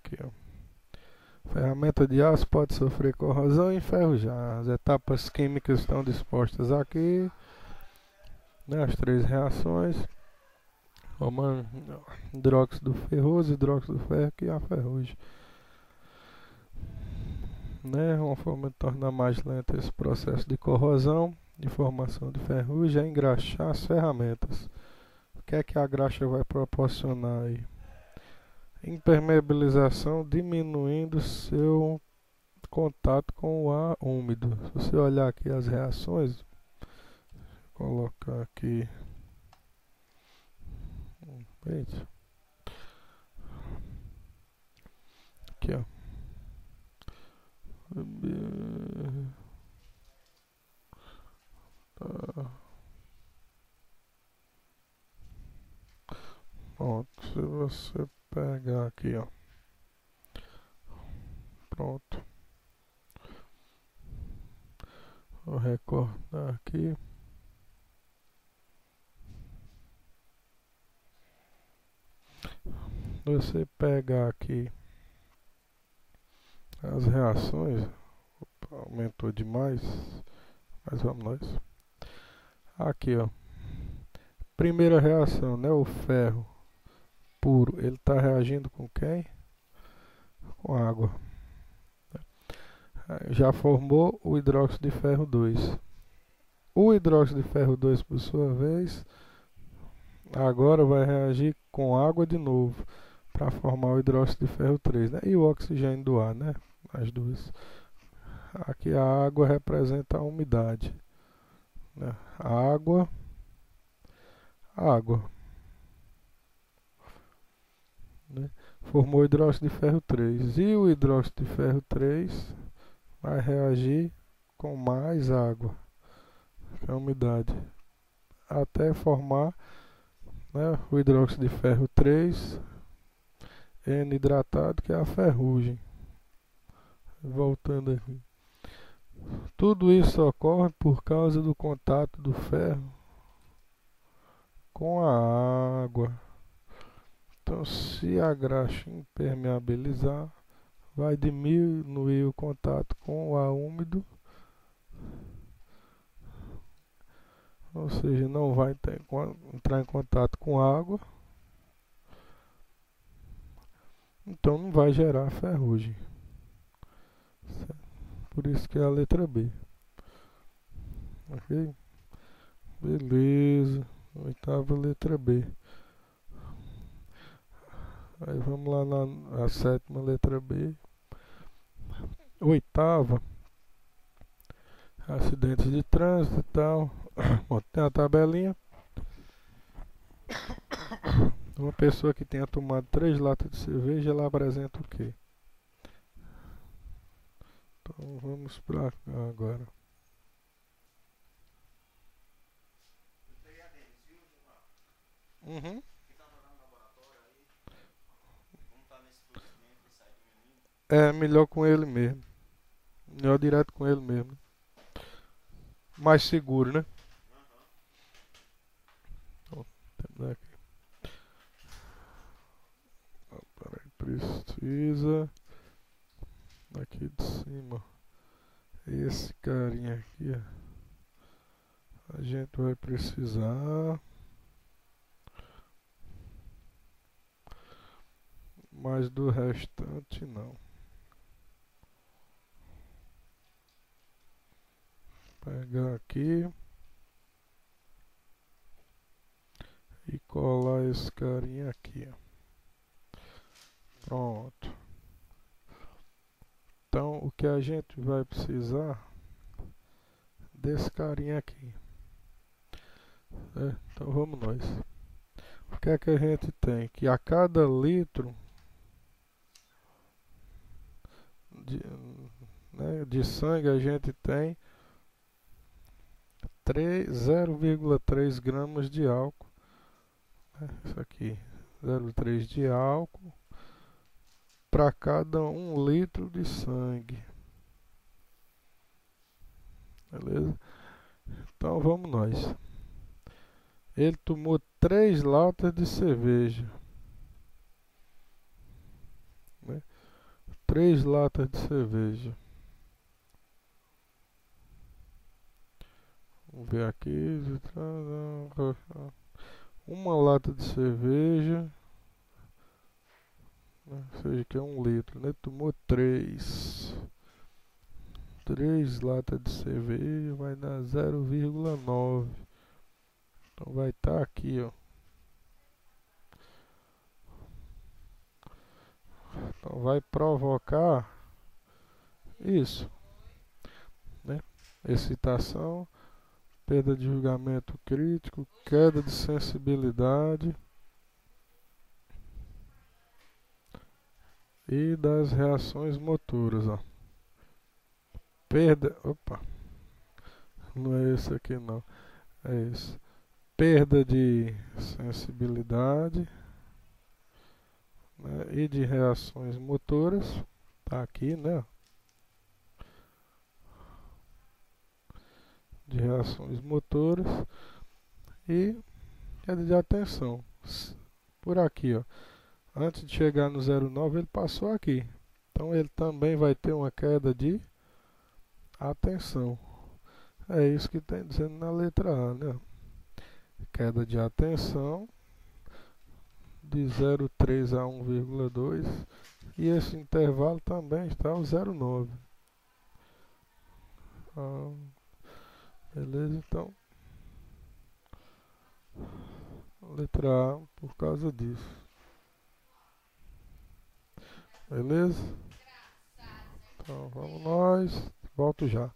Aqui, ó. Ferramenta de aço pode sofrer corrosão e enferrujar. As etapas químicas estão dispostas aqui, né, as três reações. Formando hidróxido ferroso, hidróxido férrico e a ferrugem. Né, uma forma de tornar mais lento esse processo de corrosão e formação de ferrugem é engraxar as ferramentas. O que é que a graxa vai proporcionar aí? Impermeabilização, diminuindo seu contato com o ar úmido. Se você olhar aqui as reações, vou colocar aqui. Eita. Aqui, ó. Pronto, se você pegar aqui, ó. Pronto. Vou recortar aqui. Se você pegar aqui as reações, opa, aumentou demais, mas vamos nós. Aqui, ó. Primeira reação, né? O ferro puro, ele está reagindo com quem? Com água. Já formou o hidróxido de ferro 2. O hidróxido de ferro 2, por sua vez, agora vai reagir com água de novo para formar o hidróxido de ferro 3, né? E o oxigênio do ar, né? As duas. Aqui a água representa a umidade, né? Água. Né? Formou o hidróxido de ferro 3. E o hidróxido de ferro 3 vai reagir com mais água, que é a umidade, até formar, né, o hidróxido de ferro 3 N hidratado, que é a ferrugem. Voltando aqui. Tudo isso ocorre por causa do contato do ferro com a água. Então, se a graxa impermeabilizar, vai diminuir o contato com o ar úmido, ou seja, não vai entrar em contato com água, então não vai gerar ferrugem. Certo? Por isso que é a letra B. Ok? Beleza. Oitava, letra B. Aí vamos lá na sétima, letra B. Oitava, acidentes de trânsito e tal. Bom, tem a tabelinha. Uma pessoa que tenha tomado 3 latas de cerveja, ela apresenta o quê? Então vamos para cá agora. Uhum. É melhor com ele mesmo. Melhor direto com ele mesmo. Mais seguro, né? Então, temos aqui. Peraí, precisa. Aqui de cima. Esse carinha aqui, ó. A gente vai precisar. Mas do restante não. Pegar aqui e colar esse carinha aqui, ó. Pronto. Então o que a gente vai precisar desse carinha aqui. Então vamos nós. O que é que a gente tem? Que a cada litro de sangue a gente tem 0,3 gramas de álcool. Isso aqui, 0,3 de álcool para cada 1 litro de sangue. Beleza? Então vamos nós. Ele tomou 3 latas de cerveja, né? 3 latas de cerveja. Vamos ver aqui. Uma lata de cerveja, né, ou seja, que é 1 litro, né? Tomou 3. 3 latas de cerveja vai dar 0,9. Então vai estar aqui, ó. Então vai provocar isso, né? Excitação, perda de julgamento crítico, queda de sensibilidade e das reações motoras, ó. Opa, não é esse aqui não, é esse. Perda de sensibilidade, né, e de reações motoras, tá aqui, né? De reações motoras e queda de atenção. Por aqui, ó. Antes de chegar no 0,9 ele passou aqui. Então ele também vai ter uma queda de atenção. É isso que está dizendo na letra A, né? Queda de atenção de 0,3 a 1,2 e esse intervalo também está ao 0,9. Ah, beleza, então letra A por causa disso. Beleza? Então vamos nós, volto já.